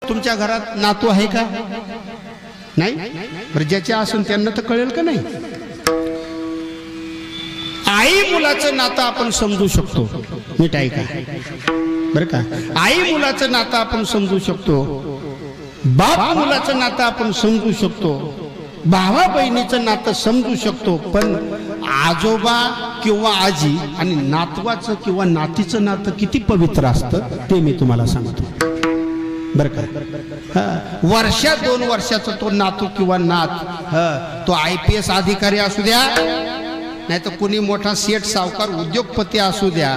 तुमच्या घरात नातू आहे का? नाही? बरं, ज्याच्या असून त्यांना तर कळेल का नाही? आई मुलाचं नातं आपण समजू शकतो, नीट ऐका बरं का. आई मुलाचं नातं आपण समजू शकतो, बाप मुलाचं नातं आपण समजू शकतो, भावा बहिणीचं नातं समजू शकतो, पण आजोबा किंवा आजी आणि नातवाचं किंवा नातीचं नातं किती पवित्र असतं ते मी तुम्हाला सांगतो बरं का. वर्षा 2 वर्षाचा तो नातू किंवा नात, तो IPS अधिकारी असू द्या, नाही तर कुणी मोठा सेठ सावकार उद्योगपती असू द्या,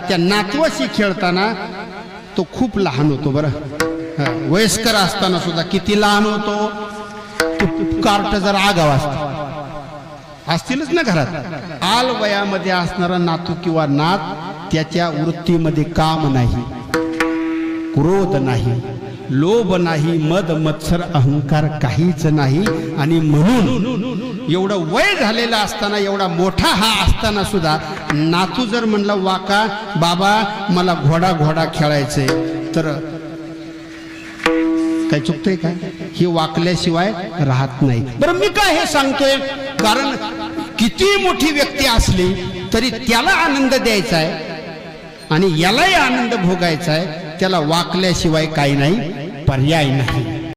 त्या नातवाशी खेळताना तो खूप लहान होतो बरं. वयस्कर असताना सुद्धा किती लहान होतो. कार्ट जर आगाव असतीलच ना घरात, आल वयामध्ये असणारा नातू किंवा नात, त्याच्या वृत्तीमध्ये काम नाही, क्रोध नाही, लोभ नाही, मद मत्सर अहंकार काहीच नाही. आणि म्हणून एवढं वय झालेलं असताना, एवढा मोठा हा असताना सुद्धा नातू जर म्हणला वाका बाबा मला घोडा घोडा खेळायचंय, तर काय चुकतंय काय? हे वाकल्याशिवाय राहत नाही. बरं, मी काय हे सांगतोय, कारण किती मोठी व्यक्ती असली तरी त्याला आनंद द्यायचा आहे आणि यालाही आनंद भोगायचा आहे, त्याला वाकल्याशिवाय काही नाही, पर्याय नाही.